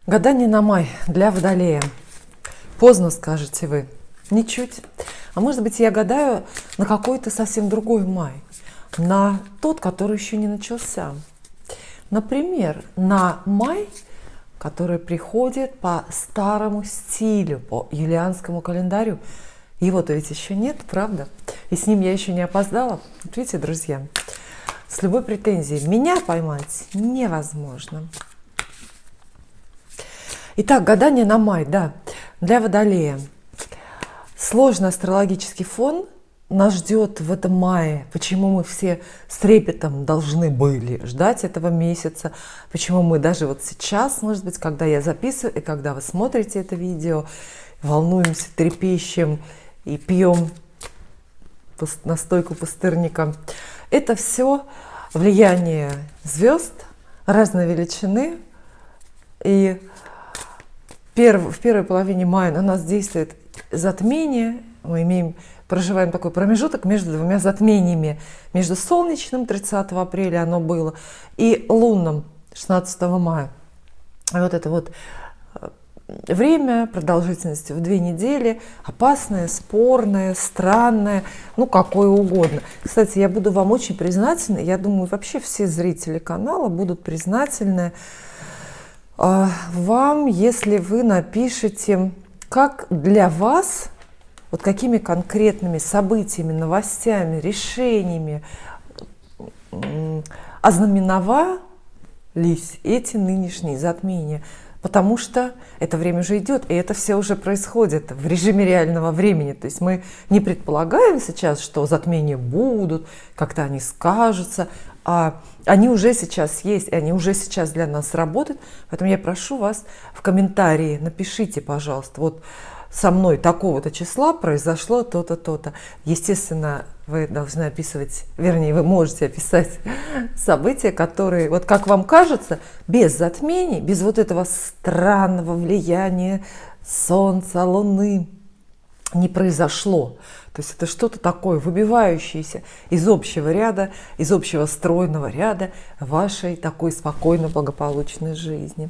Гадание на май для Водолея. Поздно, скажете вы. Ничуть. А может быть, я гадаю на какой-то совсем другой май. На тот, который еще не начался. Например, на май, который приходит по старому стилю, по юлианскому календарю. Его-то ведь еще нет, правда? И с ним я еще не опоздала. Вот видите, друзья, с любой претензией меня поймать невозможно. Итак, гадание на май, да, для Водолея. Сложный астрологический фон нас ждет в этом мае. Почему мы все с трепетом должны были ждать этого месяца? Почему мы даже вот сейчас, может быть, когда я записываю и когда вы смотрите это видео, волнуемся, трепещем и пьем настойку пустырника. Это все влияние звезд разной величины. И в первой половине мая на нас действует затмение. Мы проживаем такой промежуток между двумя затмениями. Между солнечным 30 апреля оно было и лунным 16 мая. И вот это вот время продолжительностью в 2 недели, опасное, спорное, странное, ну какое угодно. Кстати, я буду вам очень признательна, я думаю, вообще все зрители канала будут признательны вам, если вы напишите, как для вас, вот какими конкретными событиями, новостями, решениями ознаменовались эти нынешние затмения. Потому что это время уже идет, и это все уже происходит в режиме реального времени. То есть мы не предполагаем сейчас, что затмения будут, как-то они скажутся, а они уже сейчас есть, и они уже сейчас для нас работают. Поэтому я прошу вас в комментарии, напишите, пожалуйста, вот со мной такого-то числа произошло то-то, то-то. Естественно, вы должны описывать, вернее, вы можете описать события, которые, вот как вам кажется, без затмений, без вот этого странного влияния Солнца, Луны не произошло. То есть это что-то такое, выбивающееся из общего ряда, из общего стройного ряда вашей такой спокойно благополучной жизни.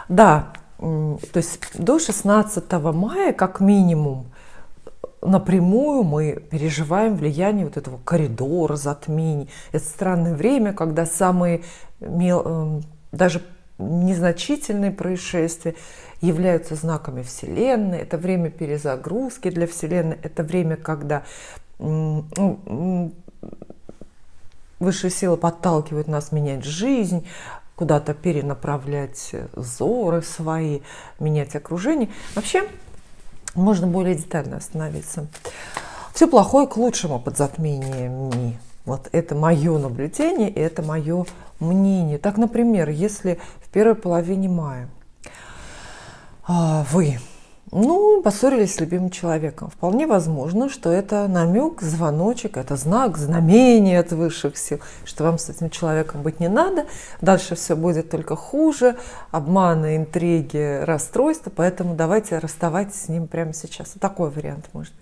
Да, то есть до 16 мая, как минимум, напрямую мы переживаем влияние вот этого коридора затмений. Это странное время, когда самые даже незначительные происшествия являются знаками Вселенной. Это время перезагрузки для Вселенной. Это время, когда высшие силы подталкивают нас менять жизнь, куда-то перенаправлять взоры свои, менять окружение. Вообще, можно более детально остановиться. Все плохое к лучшему под затмениями. Вот это мое наблюдение, и это мое мнение. Так, например, если в первой половине мая вы поссорились с любимым человеком, вполне возможно, что это намек, звоночек, это знак, знамение от высших сил, что вам с этим человеком быть не надо, дальше все будет только хуже, обманы, интриги, расстройства, поэтому давайте расставайтесь с ним прямо сейчас. Такой вариант может быть.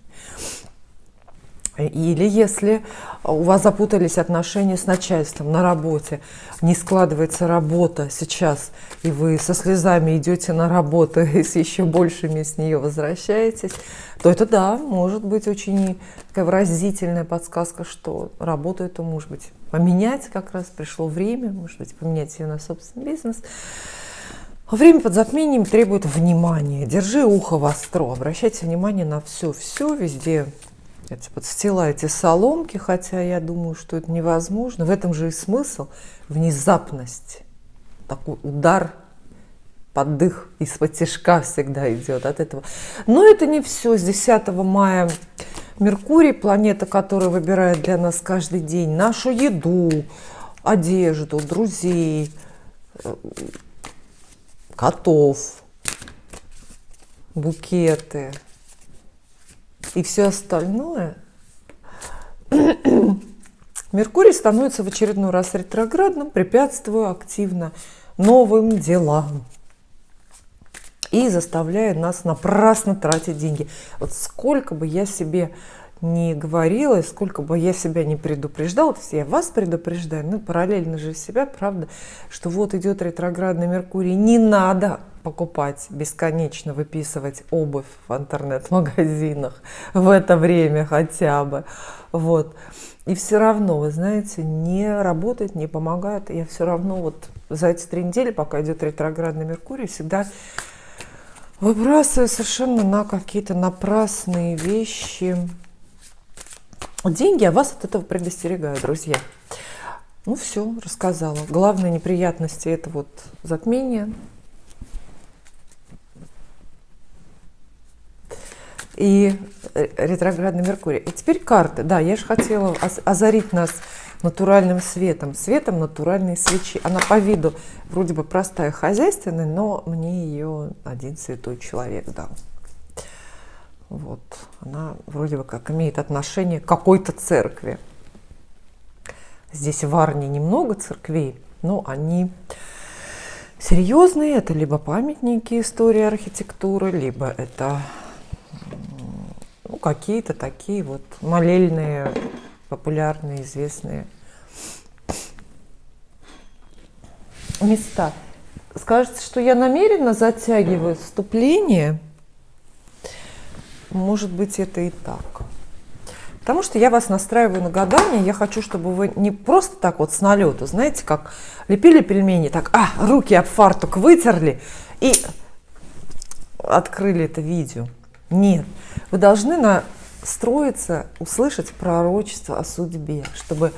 Или если у вас запутались отношения с начальством на работе, не складывается работа сейчас, и вы со слезами идете на работу и с еще большими с нее возвращаетесь, то это, да, может быть очень такая выразительная подсказка, что работу эту, может быть, поменять как раз пришло время, может быть, поменять ее на собственный бизнес. Время под затмением требует внимания. Держи ухо востро, обращайте внимание на все, везде. Подстилайте соломки, хотя я думаю, что это невозможно. В этом же и смысл, внезапность. Такой удар, поддых из-под тишка всегда идет от этого. Но это не все. С 10 мая Меркурий, планета, которая выбирает для нас каждый день нашу еду, одежду, друзей, котов, букеты и все остальное, Меркурий становится в очередной раз ретроградным, препятствуя активно новым делам и заставляя нас напрасно тратить деньги. Вот сколько бы я себе не говорила, и сколько бы я себя не предупреждала, то есть я вас предупреждаю, но параллельно же себя, правда, что вот идет ретроградный Меркурий, не надо покупать, бесконечно выписывать обувь в интернет-магазинах в это время хотя бы. Вот. И все равно, вы знаете, не работает, не помогает. Я все равно вот за эти 3 недели, пока идет ретроградный Меркурий, всегда выбрасываю совершенно на какие-то напрасные вещи деньги, а вас от этого предостерегаю, друзья. Ну все, рассказала. Главные неприятности — это вот затмение и ретроградный Меркурий. И теперь карты. Да, я же хотела озарить нас натуральным светом. Светом натуральной свечи. Она по виду вроде бы простая, хозяйственная, но мне ее один святой человек дал. Вот. Она вроде бы как имеет отношение к какой-то церкви. Здесь в Варне немного церквей, но они серьезные. Это либо памятники истории архитектуры, либо это какие-то такие вот молельные, популярные, известные места. Скажете, что я намеренно затягиваю вступление? Может быть, это и так. Потому что я вас настраиваю на гадание, я хочу, чтобы вы не просто так вот с налету, знаете, как лепили пельмени, так, руки об фартук вытерли и открыли это видео. Нет, вы должны настроиться, услышать пророчество о судьбе, чтобы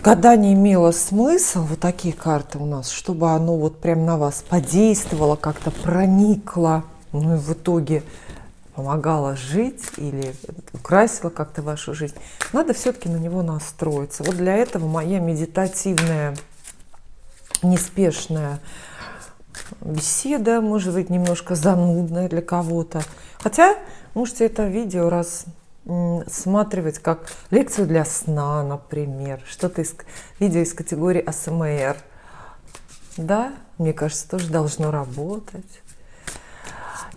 гадание имело смысл, вот такие карты у нас, чтобы оно вот прям на вас подействовало, как-то проникло, ну и в итоге помогало жить или украсило как-то вашу жизнь. Надо все-таки на него настроиться. Вот для этого моя медитативная, неспешная беседа, может быть, немножко занудная для кого-то. Хотя можете это видео рассматривать как лекцию для сна, например. Что-то видео из категории АСМР. Да, мне кажется, тоже должно работать.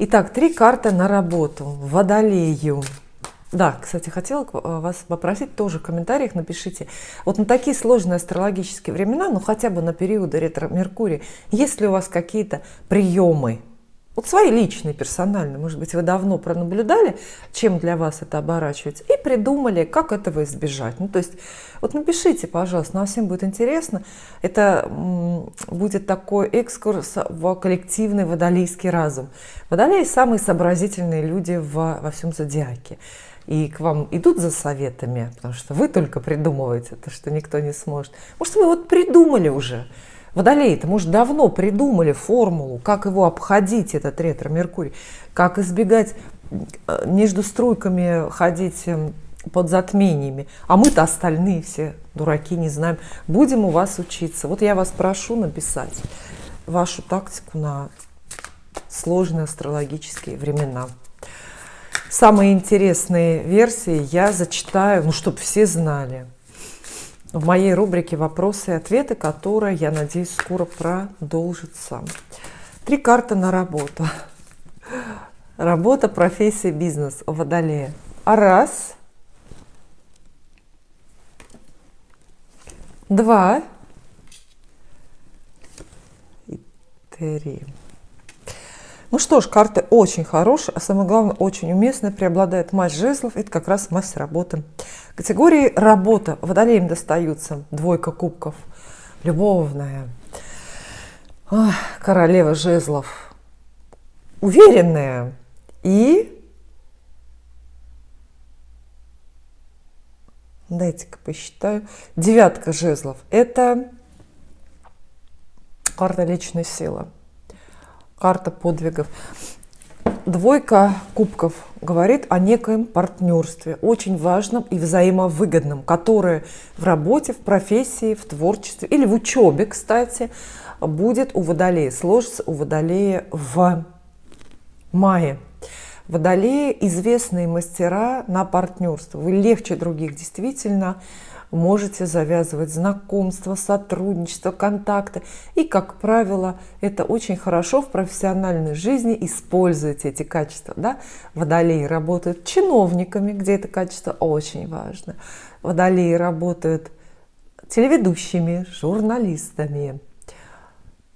Итак, 3 карты на работу. Водолею. Да, кстати, хотела вас попросить тоже в комментариях напишите. Вот на такие сложные астрологические времена, ну хотя бы на периоды ретро-Меркурия, есть ли у вас какие-то приемы? Вот свои личные, персональные. Может быть, вы давно пронаблюдали, чем для вас это оборачивается, и придумали, как этого избежать. Ну, то есть, вот напишите, пожалуйста, нам всем будет интересно. Это будет такой экскурс в коллективный водолейский разум. Водолеи — самые сообразительные люди во всем зодиаке. И к вам идут за советами, потому что вы только придумываете то, что никто не сможет. Может, вы вот придумали уже. Водолеи-то, может, давно придумали формулу, как его обходить, этот ретро-Меркурий, как избегать между струйками ходить под затмениями. А мы-то остальные все дураки, не знаем. Будем у вас учиться. Вот я вас прошу написать вашу тактику на сложные астрологические времена. Самые интересные версии я зачитаю, ну, чтобы все знали, в моей рубрике «Вопросы и ответы», которая, я надеюсь, скоро продолжится. 3 карты на работу. Работа, профессия, бизнес у Водолея. 1, 2 и 3. Ну что ж, карты очень хорошие, а самое главное, очень уместные. Преобладает масть жезлов, это как раз масть работы. Категории работа. Водолеям достаются 2 кубков. Любовная. Королева жезлов. Уверенная. И дайте-ка посчитаю. 9 жезлов. Это карта личной силы. Карта подвигов. 2 кубков говорит о некоем партнерстве, очень важном и взаимовыгодном, которое в работе, в профессии, в творчестве или в учебе, кстати, будет у Водолея, сложится у Водолея в мае. Водолеи – известные мастера на партнерство. Вы легче других действительно можете завязывать знакомства, сотрудничество, контакты. И, как правило, это очень хорошо в профессиональной жизни. Используйте эти качества. Да? Водолеи работают чиновниками, где это качество очень важно. Водолеи работают телеведущими, журналистами,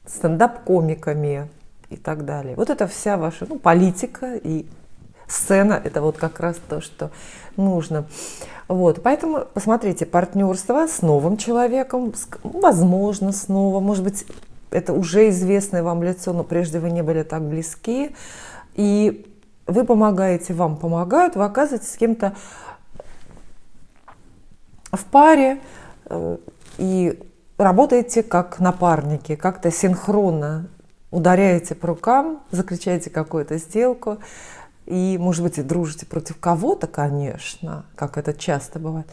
стендап-комиками и так далее. Вот это вся ваша политика и сцена, это вот как раз то, что нужно. Вот, поэтому посмотрите, партнерство с новым человеком, возможно, снова, может быть, это уже известное вам лицо, но прежде вы не были так близки, и вы помогаете, вам помогают, вы оказываетесь с кем-то в паре и работаете как напарники, как-то синхронно ударяете по рукам, заключаете какую-то сделку, и, может быть, и дружите против кого-то, конечно, как это часто бывает,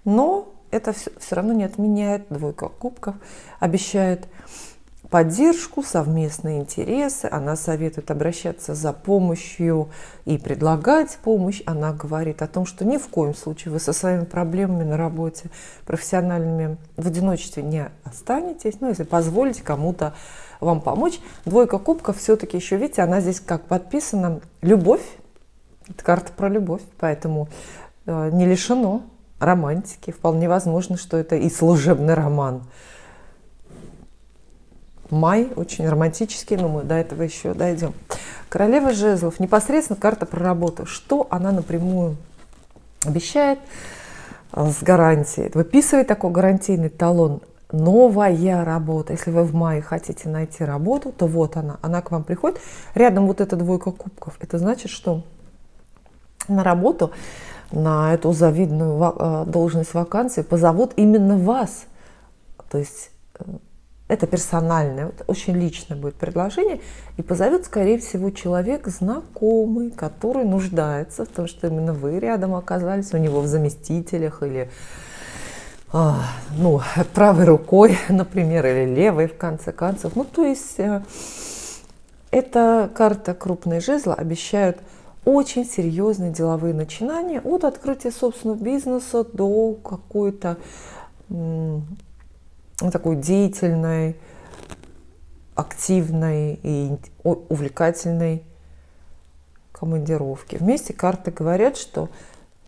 но это все равно не отменяет, двойка кубков обещает поддержку, совместные интересы, она советует обращаться за помощью и предлагать помощь, она говорит о том, что ни в коем случае вы со своими проблемами на работе профессиональными в одиночестве не останетесь, если позволите кому-то вам помочь. Двойка кубков все-таки еще, видите, она здесь как подписана любовь, это карта про любовь, поэтому не лишено романтики, вполне возможно, что это и служебный роман. Май очень романтический, но мы до этого еще дойдем. Королева жезлов, непосредственно карта про работу. Что она напрямую обещает с гарантией? Выписывает такой гарантийный талон. Новая работа. Если вы в мае хотите найти работу, то вот она к вам приходит. Рядом вот эта двойка кубков. Это значит, что на работу, на эту завидную должность вакансии позовут именно вас. То есть это персональное, вот, очень личное будет предложение, и позовет, скорее всего, человек знакомый, который нуждается в том, что именно вы рядом оказались, у него в заместителях или правой рукой, например, или левой, в конце концов. То есть эта карта крупные жезла обещают очень серьезные деловые начинания, от открытия собственного бизнеса до какой-то такой деятельной, активной и увлекательной командировки. Вместе карты говорят, что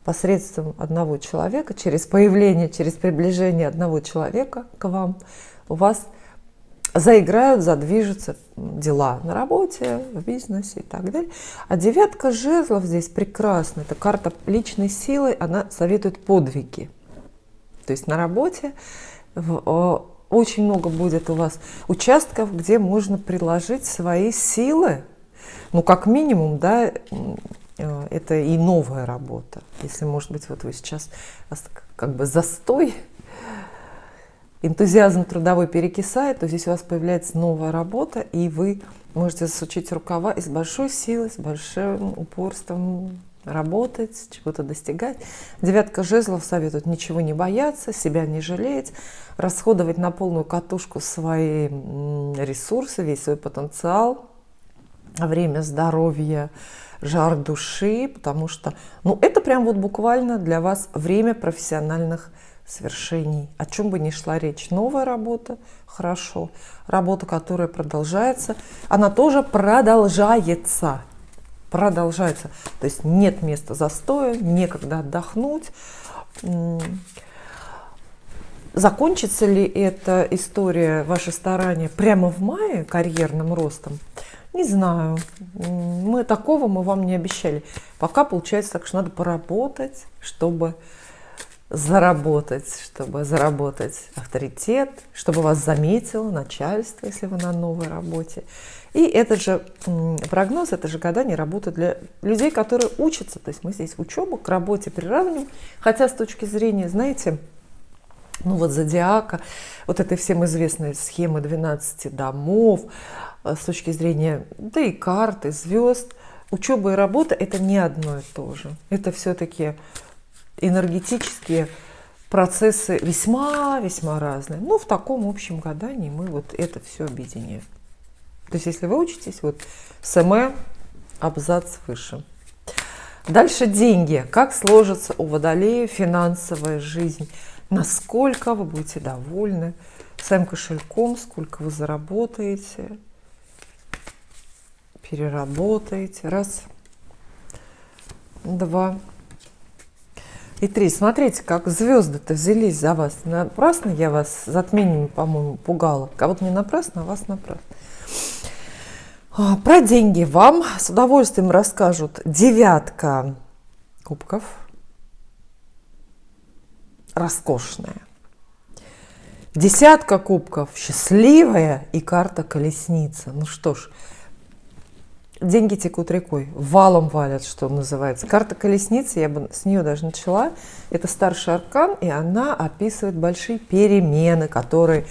посредством одного человека, через появление, через приближение одного человека к вам, у вас заиграют, задвижутся дела на работе, в бизнесе и так далее. А девятка жезлов здесь прекрасна. Это карта личной силы, она советует подвиги. То есть на работе очень много будет у вас участков, где можно приложить свои силы. Как минимум, да, это и новая работа. Если, может быть, вот вы сейчас как бы застой, энтузиазм трудовой перекисает, то здесь у вас появляется новая работа, и вы можете засучить рукава и с большой силой, с большим упорством работать, чего-то достигать. Девятка жезлов советует ничего не бояться, себя не жалеть, расходовать на полную катушку свои ресурсы, весь свой потенциал, время, здоровье, жар души, потому что, это прям вот буквально для вас время профессиональных свершений. О чем бы ни шла речь, новая работа, хорошо. Работа, которая продолжается, она тоже продолжается. Продолжается. То есть нет места застоя, некогда отдохнуть. Закончится ли эта история, ваши старания прямо в мае карьерным ростом? Не знаю. Мы вам не обещали. Пока получается так, что надо поработать, чтобы заработать авторитет, чтобы вас заметило начальство, если вы на новой работе. И этот же прогноз, это же гадание работает для людей, которые учатся. То есть мы здесь учебу к работе приравниваем. Хотя с точки зрения, знаете, зодиака, вот этой всем известной схемы 12 домов, с точки зрения, да и карты, звезд, учеба и работа – это не одно и то же. Это все-таки энергетические процессы весьма-весьма разные. В таком общем гадании мы вот это все объединяем. То есть если вы учитесь, СМ, абзац выше. Дальше деньги. Как сложится у Водолея финансовая жизнь? Насколько вы будете довольны своим кошельком, сколько вы заработаете, переработаете. Раз, два, И 3. Смотрите, как звезды-то взялись за вас. Напрасно я вас затмениями, по-моему, пугала. Кого-то не напрасно, а вас напрасно. Про деньги вам с удовольствием расскажут 9 кубков. Роскошная. 10 кубков счастливая и карта колесница. Ну что ж, деньги текут рекой, валом валят, что называется. Карта колесницы, я бы с нее даже начала. Это старший аркан, и она описывает большие перемены, которые,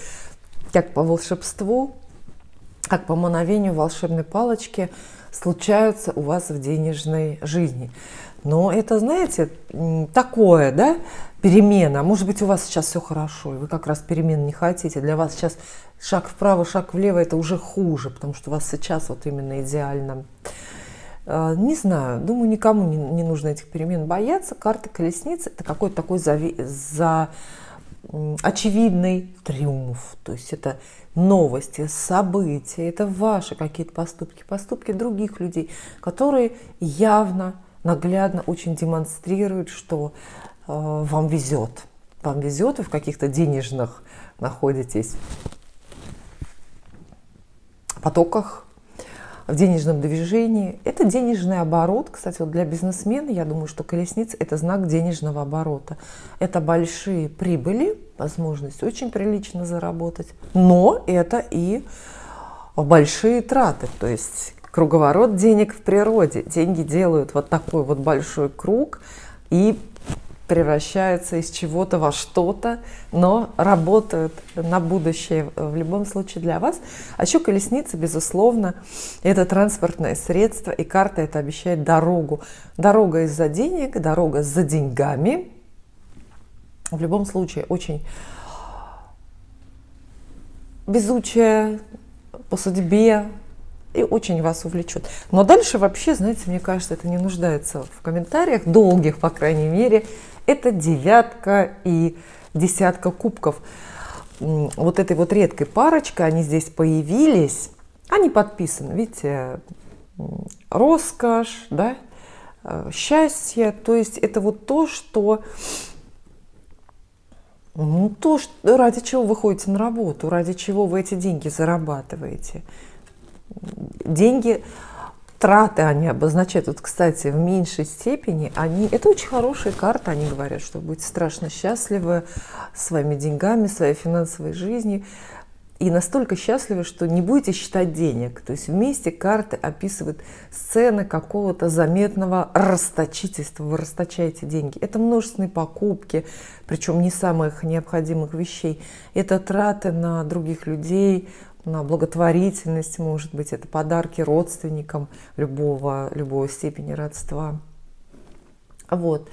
как по волшебству, как по мановению волшебной палочки, случаются у вас в денежной жизни. Но это, знаете, такое, да, перемена. Может быть, у вас сейчас все хорошо, и вы как раз перемен не хотите. Для вас сейчас шаг вправо, шаг влево – это уже хуже, потому что у вас сейчас вот именно идеально. Не знаю, думаю, никому не нужно этих перемен бояться. Карта колесницы – это какой-то такой очевидный триумф. То есть это новости, события, это ваши какие-то поступки, поступки других людей, которые явно, наглядно очень демонстрируют, что вам везет. Вам везет, вы в каких-то денежных находитесь потоках, в денежном движении. Это денежный оборот. Кстати, вот для бизнесмена, я думаю, что колесница – это знак денежного оборота. Это большие прибыли, возможность очень прилично заработать, но это и большие траты. То есть круговорот денег в природе. Деньги делают вот такой вот большой круг и превращаются из чего-то во что-то, но работают на будущее в любом случае для вас. А еще колесница, безусловно, это транспортное средство, и карта это обещает дорогу. Дорога из-за денег, дорога за деньгами. В любом случае, очень везучая по судьбе, и очень вас увлечет. Но дальше вообще, знаете, мне кажется, это не нуждается в комментариях, долгих, по крайней мере. Это 9 и 10 кубков. Вот этой вот редкой парочкой, они здесь появились. Они подписаны, видите, роскошь, да, счастье. То есть это вот то, что... ради чего вы ходите на работу, ради чего вы эти деньги зарабатываете. Деньги, траты они обозначают. Вот, кстати, в меньшей степени это очень хорошие карты. Они говорят, что вы будете страшно счастливы своими деньгами, своей финансовой жизнью. И настолько счастливы, что не будете считать денег. То есть вместе карты описывают сцены какого-то заметного расточительства. Вы расточаете деньги. Это множественные покупки, причем не самых необходимых вещей. Это траты на других людей, на благотворительность, может быть, это подарки родственникам любой степени родства. Вот.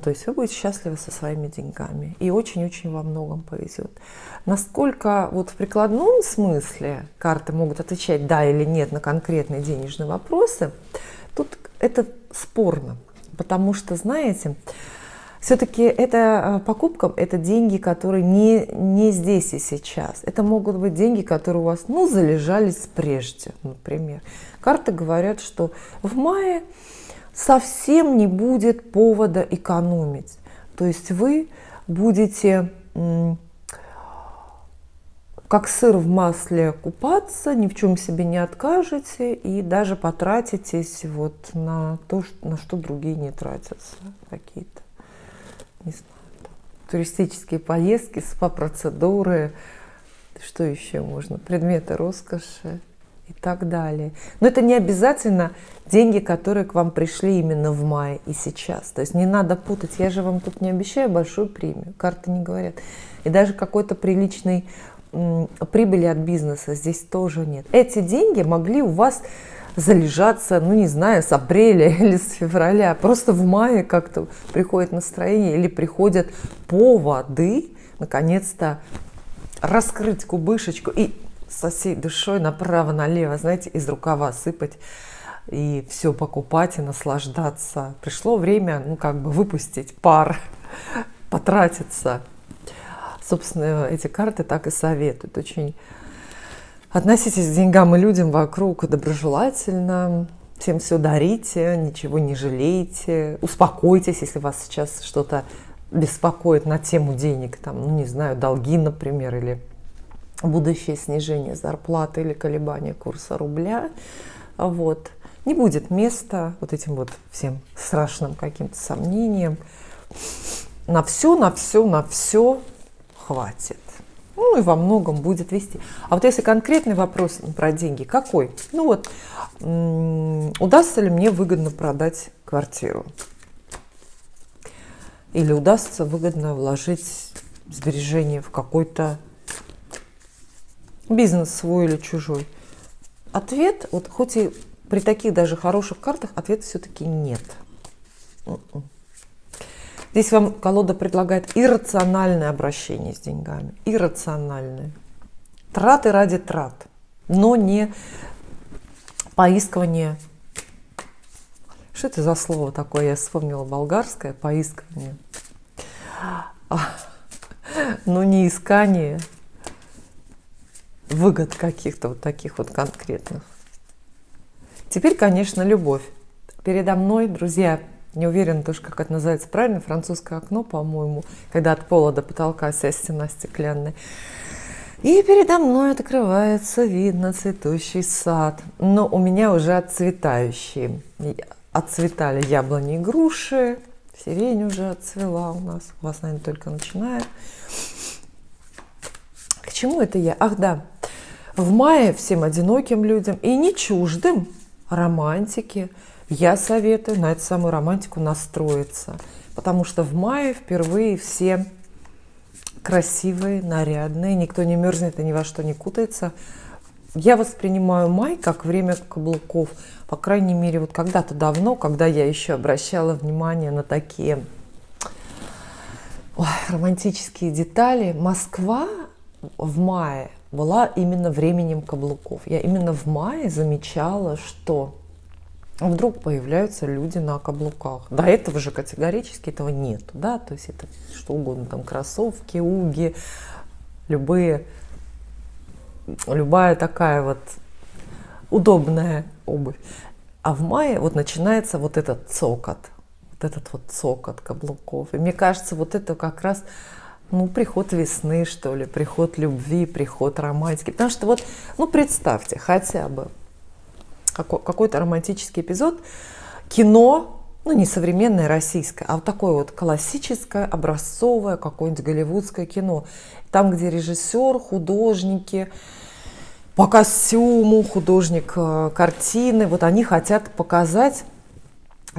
То есть вы будете счастливы со своими деньгами. И очень-очень во многом повезет. Насколько вот в прикладном смысле карты могут отвечать да или нет на конкретные денежные вопросы, тут это спорно. Потому что, знаете, все-таки это покупкам, это деньги, которые не здесь и сейчас. Это могут быть деньги, которые у вас, залежались прежде, например. Карты говорят, что в мае совсем не будет повода экономить. То есть вы будете как сыр в масле купаться, ни в чем себе не откажете и даже потратитесь вот на то, на что другие не тратятся. Какие-то, не знаю, туристические поездки, спа-процедуры, что еще можно, предметы роскоши и так далее. Но это не обязательно деньги, которые к вам пришли именно в мае и сейчас. То есть не надо путать. Я же вам тут не обещаю большую премию. Карты не говорят. И даже какой-то приличной прибыли от бизнеса здесь тоже нет. Эти деньги могли у вас залежаться, не знаю, с апреля или с февраля. Просто в мае как-то приходит настроение или приходят поводы, наконец-то, раскрыть кубышечку и со всей душой направо-налево, знаете, из рукава сыпать и все покупать и наслаждаться. Пришло время, выпустить пар, потратиться. Собственно, эти карты так и советуют. Очень относитесь к деньгам и людям вокруг доброжелательно, всем все дарите, ничего не жалейте, успокойтесь, если вас сейчас что-то беспокоит на тему денег, там, ну не знаю, долги, например, или будущее снижение зарплаты или колебания курса рубля. Вот. Не будет места вот этим вот всем страшным каким-то сомнениям. На все хватит. Ну и во многом будет вести. А вот если конкретный вопрос про деньги, какой? Ну вот, удастся ли мне выгодно продать квартиру? Или удастся выгодно вложить сбережения в какой-то бизнес свой или чужой? Ответ, вот хоть и при таких даже хороших картах, ответ все-таки нет. Здесь вам колода предлагает иррациональное обращение с деньгами. Иррациональное. Траты ради трат, но не поискивание. Что это за слово такое? Я вспомнила болгарское поискивание. Но не искание выгод каких-то вот таких вот конкретных. Теперь, конечно, любовь. Передо мной, друзья, не уверена тоже, как это называется правильно, французское окно, по-моему, когда от пола до потолка вся стена стеклянная. И передо мной открывается вид на цветущий сад. Но у меня уже отцветающие. Отцветали яблони и груши, сирень уже отцвела у нас. У вас, наверное, только начинает. К чему это я? Ах да, в мае всем одиноким людям и не чуждым романтики я советую на эту самую романтику настроиться, потому что в мае впервые все красивые, нарядные, никто не мерзнет и ни во что не кутается. Я воспринимаю май как время каблуков, по крайней мере, вот когда-то давно, когда я еще обращала внимание на такие романтические детали. Москва в мае была именно временем каблуков. Я именно в мае замечала, что вдруг появляются люди на каблуках. До этого же категорически этого нету, да, то есть это что угодно, там кроссовки, уги, любая такая вот удобная обувь. А в мае вот начинается вот этот цокот каблуков. И мне кажется, вот это как раз приход весны, что ли, приход любви, приход романтики. Потому что вот, представьте хотя бы какой-то романтический эпизод, кино, не современное российское, а вот такое вот классическое, образцовое, какое-нибудь голливудское кино. Там, где режиссер, художники, по костюму, художник картины, вот они хотят показать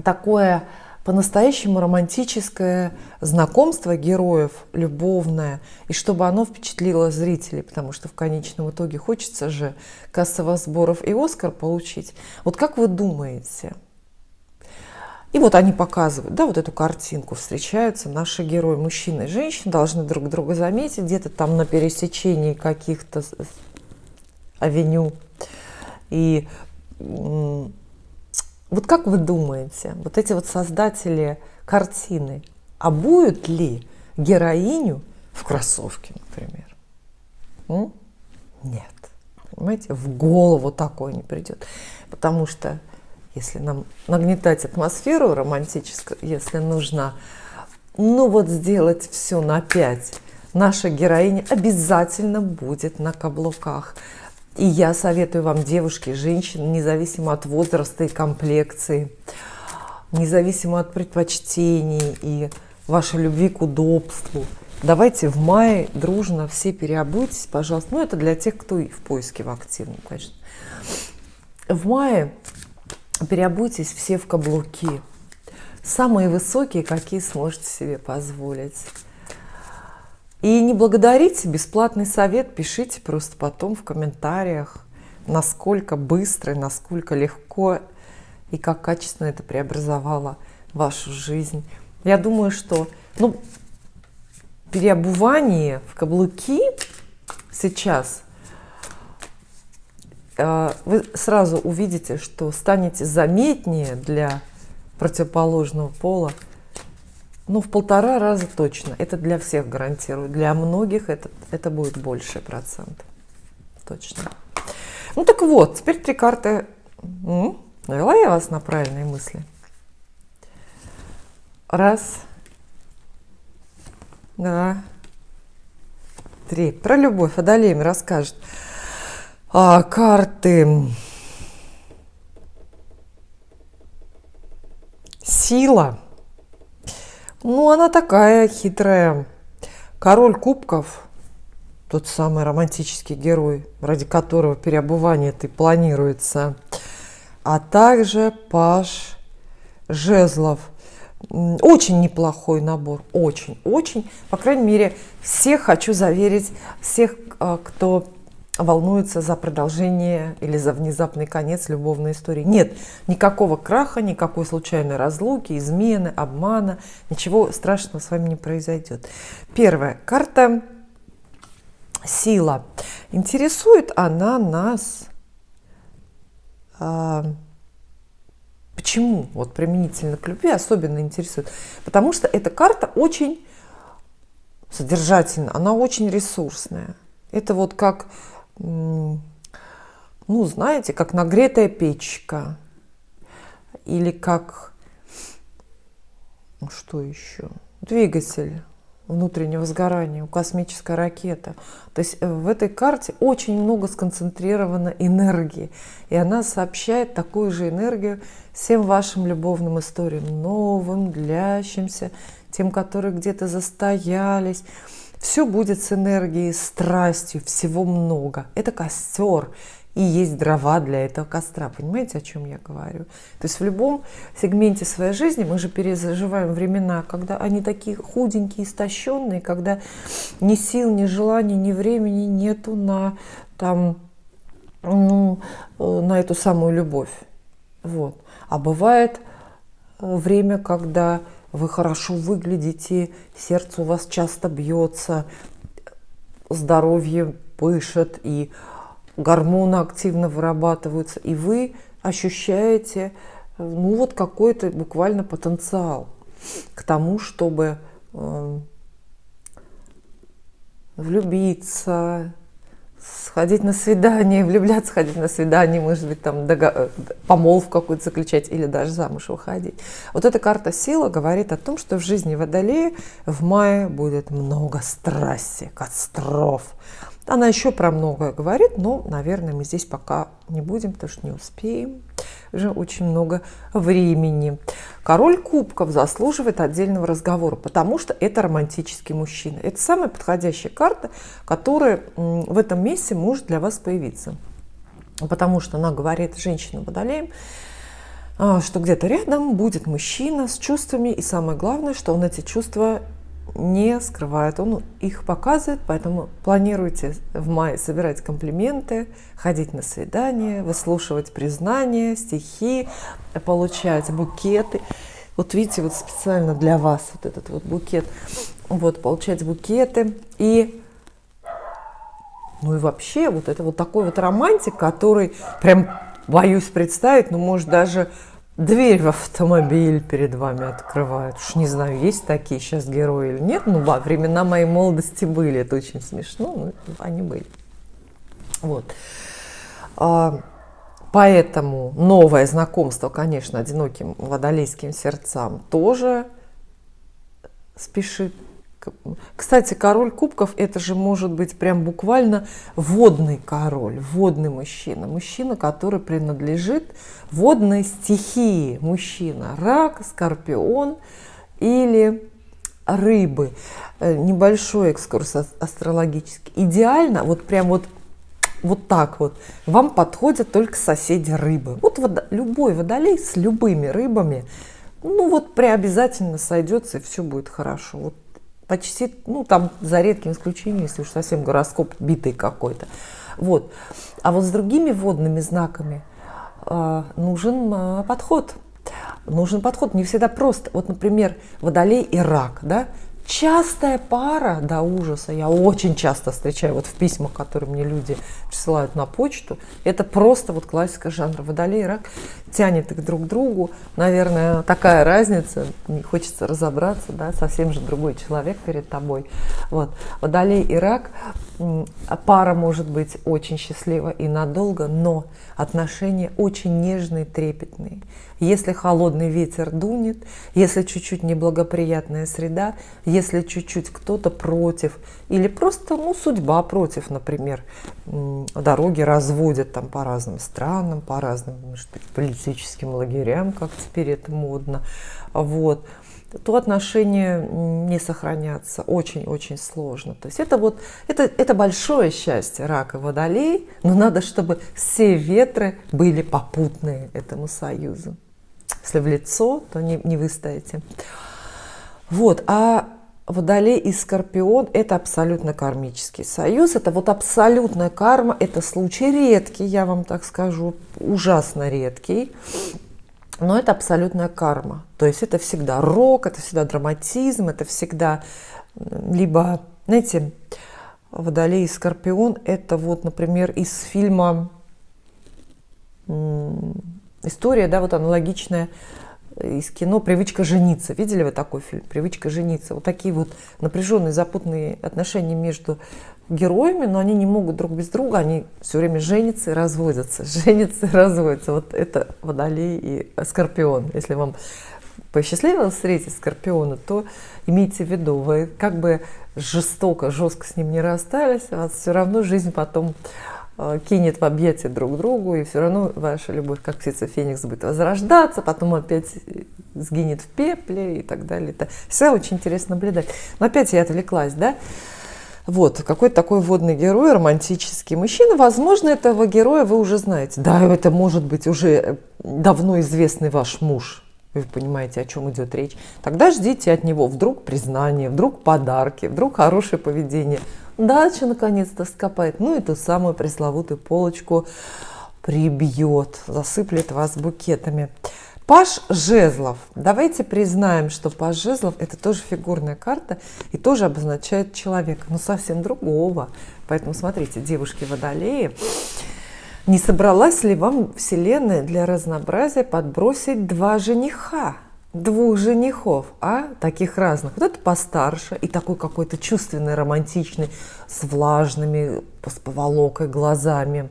такое по-настоящему романтическое знакомство героев, любовное, и чтобы оно впечатлило зрителей, потому что в конечном итоге хочется же кассовых сборов и Оскар получить. Вот как вы думаете? И вот они показывают, да, вот эту картинку, встречаются наши герои, мужчина и женщина, должны друг друга заметить где-то там на пересечении каких-то авеню. И вот как вы думаете, вот эти вот создатели картины обуют ли героиню в кроссовки, например? Нет. Понимаете, в голову такое не придет. Потому что если нам нагнетать атмосферу романтическую, если нужно, сделать все на 5, наша героиня обязательно будет на каблуках. И я советую вам, девушки, женщины, независимо от возраста и комплекции, независимо от предпочтений и вашей любви к удобству, давайте в мае дружно все переобуйтесь, пожалуйста. Это для тех, кто в поиске в активном, конечно. В мае переобуйтесь все в каблуки. Самые высокие, какие сможете себе позволить. И не благодарите, бесплатный совет пишите просто потом в комментариях, насколько быстро, насколько легко и как качественно это преобразовало вашу жизнь. Я думаю, что переобувание в каблуки сейчас вы сразу увидите, что станете заметнее для противоположного пола. В 1,5 раза точно. Это для всех гарантирую. Для многих это будет больше процент. Точно. Так вот, теперь 3 карты Навела я вас на правильные мысли? Раз, два, три. Про любовь Водолей им расскажет. Карты. Сила. Ну, она такая хитрая. Король кубков, тот самый романтический герой, ради которого переобувание это и планируется. А также паж жезлов. Очень неплохой набор, очень. По крайней мере, всех хочу заверить, всех, кто волнуется за продолжение или за внезапный конец любовной истории. Нет никакого краха, никакой случайной разлуки, измены, обмана, ничего страшного с вами не произойдет. Первая карта – сила. Интересует она нас. Почему? Вот применительно к любви особенно интересует. Потому что эта карта очень содержательна, она очень ресурсная. Это вот как, ну, знаете, как нагретая печка. Или как, что еще? Двигатель внутреннего сгорания, космическая ракета. То есть в этой карте очень много сконцентрировано энергии. И она сообщает такую же энергию всем вашим любовным историям, новым, длящимся, тем, которые где-то застоялись. Все будет с энергией, страстью, всего много. Это костер. И есть дрова для этого костра. Понимаете, о чем я говорю? То есть в любом сегменте своей жизни мы же переживаем времена, когда они такие худенькие, истощенные, когда ни сил, ни желаний, ни времени нету на, там, на эту самую любовь. Вот. А бывает время, когда вы хорошо выглядите, сердце у вас часто бьется, здоровье пышет, и гормоны активно вырабатываются, и вы ощущаете, ну, вот какой-то буквально потенциал к тому, чтобы влюбиться, сходить на свидание, влюбляться, ходить на свидание, может быть, там помолвку какую-то заключать или даже замуж выходить. Вот эта карта сила говорит о том, что в жизни Водолея в мае будет много страсти, костров. Она еще про многое говорит, но, наверное, мы здесь пока не будем, потому что не успеем. Уже очень много времени. Король кубков заслуживает отдельного разговора, потому что это романтический мужчина. Это самая подходящая карта, которая в этом месяце может для вас появиться. Потому что она говорит женщинам Водолеям, что где-то рядом будет мужчина с чувствами, и самое главное, что он эти чувства не скрывает, он их показывает, поэтому планируйте в мае собирать комплименты, ходить на свидания, выслушивать признания, стихи, получать букеты. Вот видите, вот специально для вас вот этот вот букет, вот получать букеты и, ну и вообще вот это вот такой вот романтик, который прям боюсь представить, но может даже дверь в автомобиль перед вами открывает. Уж не знаю, есть такие сейчас герои или нет. Ну, во времена моей молодости были. Это очень смешно, но они были. Вот. Поэтому новое знакомство, конечно, одиноким водолейским сердцам тоже спешит. Кстати, король кубков – это же может быть прям буквально водный король, водный мужчина. Мужчина, который принадлежит водной стихии. Мужчина – рак, скорпион или рыбы. Небольшой экскурс астрологический. Идеально, вот прям вот так вот, вам подходят только соседи рыбы. Вот любой водолей с любыми рыбами, ну вот преобязательно сойдется, и все будет хорошо. Вот почти, ну там за редким исключением, если уж совсем гороскоп битый какой-то. Вот. А вот с другими водными знаками нужен подход. Нужен подход, не всегда просто. Вот, например, водолей и рак, да? Частая пара до ужаса, я очень часто встречаю вот в письмах, которые мне люди присылают на почту, это просто вот классика жанра. Водолей и рак тянет их друг к другу, наверное, такая разница, не хочется разобраться, да, совсем же другой человек перед тобой. Вот. Водолей и рак, пара может быть очень счастлива и надолго, но отношения очень нежные, трепетные. Если холодный ветер дунет, если чуть-чуть неблагоприятная среда, если чуть-чуть кто-то против, или просто, ну, судьба против, например, дороги разводят там по разным странам, по разным, может быть, политическим лагерям, как теперь это модно, вот, то отношения не сохранятся, очень-очень сложно. То есть это вот, это большое счастье рак и водолей, но надо, чтобы все ветры были попутные этому союзу. Если в лицо, то не выстоите. Вот, а Водолей и Скорпион – это абсолютно кармический союз, это вот абсолютная карма, это случай редкий, я вам так скажу, ужасно редкий, но это абсолютная карма. То есть это всегда рок, это всегда драматизм, это всегда либо, знаете, Водолей и Скорпион – это вот, например, из фильма история, да, вот аналогичная из кино «Привычка жениться». Видели вы такой фильм «Привычка жениться»? Вот такие вот напряженные, запутанные отношения между героями, но они не могут друг без друга, они все время женятся и разводятся, женятся и разводятся. Вот это Водолей и Скорпион. Если вам посчастливилось встретить Скорпиона, то имейте в виду, вы как бы жестко с ним не расстались, а все равно жизнь потом кинет в объятия друг другу, и все равно ваша любовь, как птица Феникс, будет возрождаться, потом опять сгинет в пепле и так далее. Это все очень интересно наблюдать. Но опять я отвлеклась, да? Вот, какой-то такой водный герой, романтический мужчина. Возможно, этого героя вы уже знаете. Да, это может быть уже давно известный ваш муж. Вы понимаете, о чем идет речь. Тогда ждите от него вдруг признания, вдруг подарки, вдруг хорошее поведение. Дачу наконец-то скопает, ну и ту самую пресловутую полочку прибьет, засыплет вас букетами. Паж жезлов. Давайте признаем, что паж жезлов – это тоже фигурная карта и тоже обозначает человека, но совсем другого. Поэтому смотрите, девушки-водолеи, не собралась ли вам Вселенная для разнообразия подбросить двух женихов, таких разных. Вот это постарше и такой какой-то чувственный, романтичный, с влажными, с поволокой глазами.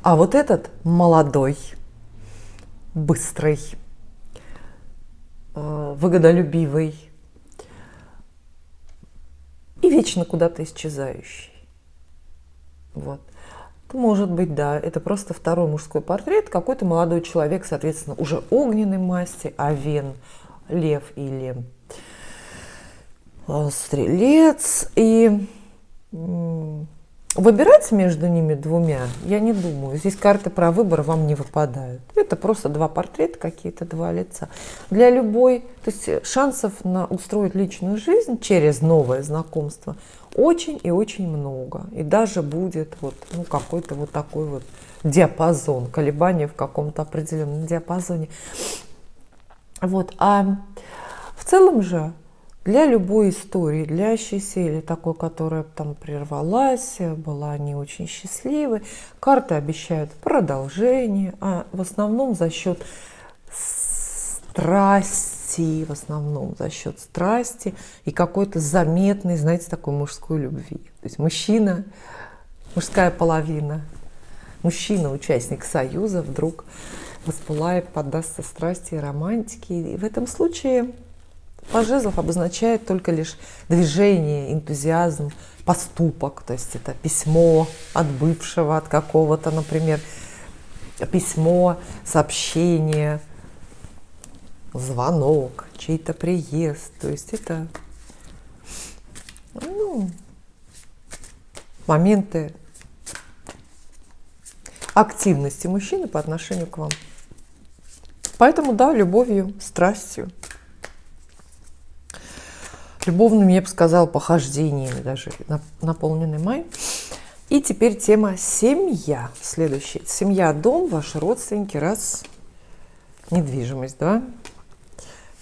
А вот этот молодой, быстрый, выгодолюбивый и вечно куда-то исчезающий. Вот. Может быть, да, это просто второй мужской портрет, какой-то молодой человек, соответственно, уже огненной масти, овен, лев или стрелец. И выбирать между ними двумя, я не думаю. Здесь карты про выбор вам не выпадают. Это просто два портрета, какие-то два лица. Для любой, то есть шансов на устроить личную жизнь через новое знакомство очень и очень много. И даже будет вот, ну, какой-то вот такой вот диапазон, колебания в каком-то определенном диапазоне. Вот. А в целом же для любой истории, длящейся или такой, которая там прервалась, была не очень счастливой, карты обещают продолжение, а в основном за счет страсти, и какой-то заметной, знаете, такой мужской любви. То есть мужчина, мужская половина, мужчина, участник союза, вдруг воспылает, поддастся страсти и романтике. И в этом случае паж жезлов обозначает только лишь движение, энтузиазм, поступок. То есть это письмо от бывшего, от какого-то, например, письмо, сообщение, звонок, чей-то приезд. То есть это, ну, моменты активности мужчины по отношению к вам. Поэтому, да, любовью, страстью, любовными, я бы сказала, похождениями даже наполненный май. И теперь тема семья. Следующая. Семья, дом, ваши родственники, раз. Недвижимость, да.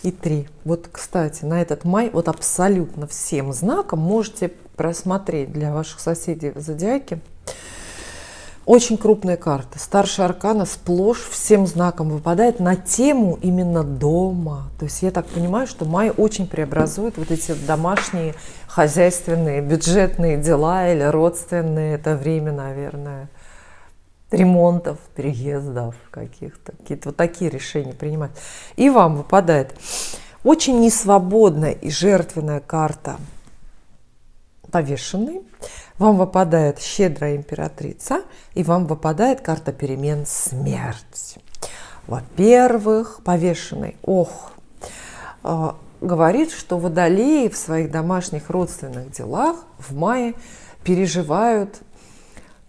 и 3. Вот, кстати, на этот май вот абсолютно всем знаком можете просмотреть для ваших соседей в зодиаке. Очень крупная карта. Старшая аркана сплошь всем знаком выпадает на тему именно дома. То есть я так понимаю, что май очень преобразует вот эти домашние, хозяйственные, бюджетные дела или родственные. Это время, наверное, ремонтов, переездов каких-то. Какие-то вот такие решения принимать. И вам выпадает очень несвободная и жертвенная карта повешенный. Вам выпадает щедрая императрица, и вам выпадает карта перемен смерть. Во-первых, повешенный, говорит, что водолеи в своих домашних родственных делах в мае переживают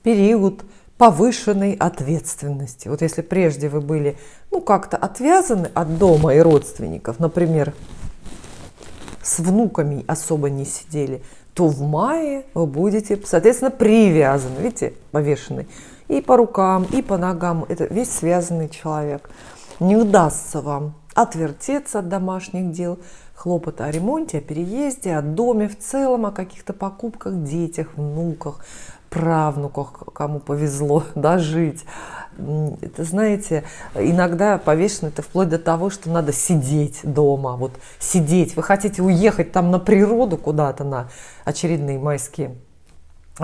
период повышенной ответственности. Вот если прежде вы были, как-то отвязаны от дома и родственников, например, с внуками особо не сидели, то в мае вы будете, соответственно, привязаны, видите, повешенный, и по рукам, и по ногам. Это весь связанный человек. Не удастся вам отвертеться от домашних дел, хлопота о ремонте, о переезде, о доме в целом, о каких-то покупках, детях, внуках, правнуках, кому повезло дожить. Это, знаете, иногда повешено это вплоть до того, что надо сидеть дома. Вот сидеть. Вы хотите уехать там на природу куда-то на очередные майские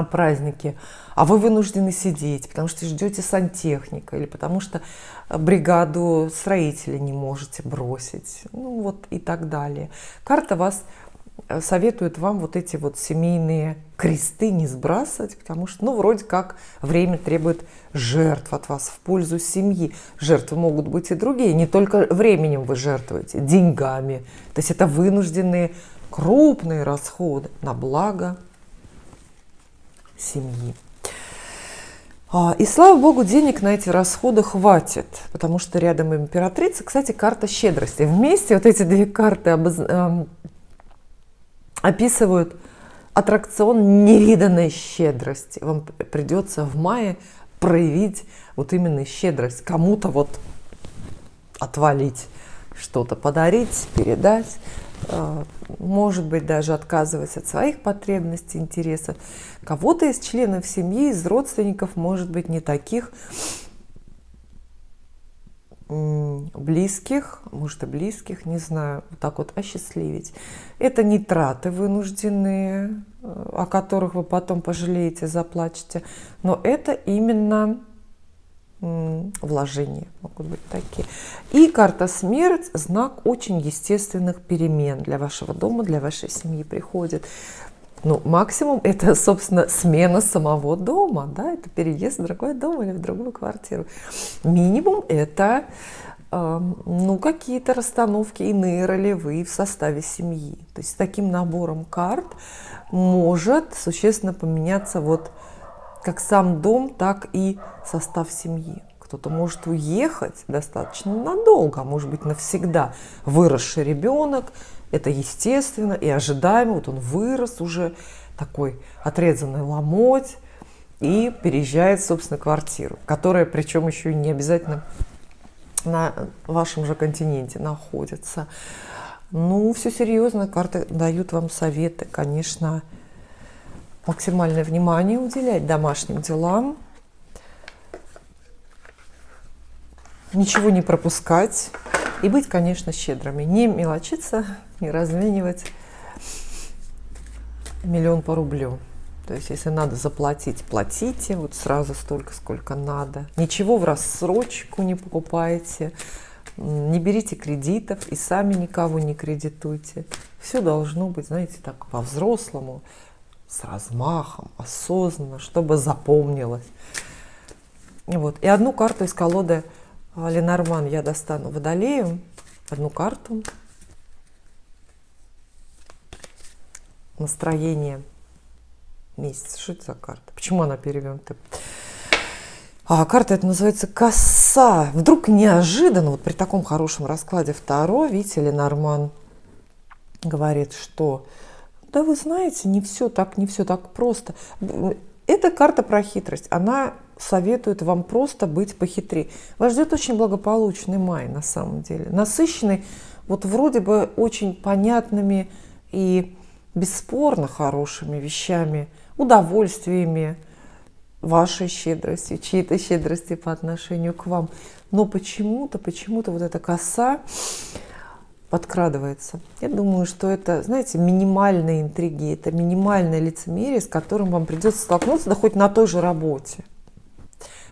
праздники, а вы вынуждены сидеть, потому что ждете сантехника или потому что бригаду строителей не можете бросить. И так далее. Карта вас советует вам вот эти вот семейные кресты не сбрасывать, потому что, вроде как время требует жертв от вас в пользу семьи. Жертвы могут быть и другие, не только временем вы жертвуете, деньгами. То есть это вынужденные крупные расходы на благо семьи. И слава богу, денег на эти расходы хватит, потому что рядом императрица, кстати, карта щедрости. Вместе вот эти две карты описывают аттракцион невиданной щедрости. Вам придется в мае проявить вот именно щедрость, кому-то отвалить что-то, подарить, передать, может быть, даже отказываться от своих потребностей, интересов. Кого-то из членов семьи, из родственников, может быть, не таких близких, может и близких, не знаю, так вот осчастливить. Это не траты вынужденные, о которых вы потом пожалеете, заплачете, но это именно вложения могут быть такие. И карта смерть – знак очень естественных перемен для вашего дома, для вашей семьи приходит. Максимум – это, собственно, смена самого дома, да, это переезд в другой дом или в другую квартиру. Минимум – это, какие-то расстановки иные ролевые в составе семьи. То есть с таким набором карт может существенно поменяться как сам дом, так и состав семьи. Кто-то может уехать достаточно надолго, а может быть навсегда. Выросший ребенок, это естественно и ожидаемо. Он вырос уже, такой отрезанный ломоть, и переезжает в собственную квартиру, которая, причем еще и не обязательно на вашем же континенте находится. Все серьезно, карты дают вам советы, конечно, максимальное внимание уделять домашним делам, ничего не пропускать и быть, конечно, щедрыми, не мелочиться, не разменивать миллион по рублю. То есть, если надо заплатить, платите сразу столько, сколько надо. Ничего в рассрочку не покупайте, не берите кредитов и сами никого не кредитуйте. Все должно быть, знаете, так по-взрослому, с размахом, осознанно, чтобы запомнилось. И одну карту из колоды Ленорман я достану Водолею. Одну карту. Настроение месяца. Что это за карта? Почему она перевернута? Карта эта называется коса. Вдруг неожиданно, при таком хорошем раскладе в Таро, видите, Ленорман говорит, что да вы знаете, не все так просто. Эта карта про хитрость. Она советует вам просто быть похитрее. Вас ждет очень благополучный май, на самом деле. Насыщенный вот вроде бы очень понятными и бесспорно хорошими вещами, удовольствиями, вашей щедрости, чьей-то щедрости по отношению к вам. Но почему-то вот эта коса подкрадывается. Я думаю, что это, знаете, минимальные интриги, это минимальное лицемерие, с которым вам придется столкнуться, да хоть на той же работе,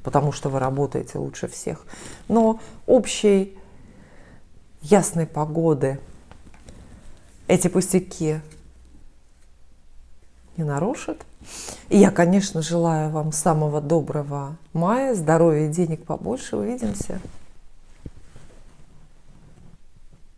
потому что вы работаете лучше всех. Но общей ясной погоды эти пустяки не нарушат. И я, конечно, желаю вам самого доброго мая, здоровья и денег побольше. Увидимся.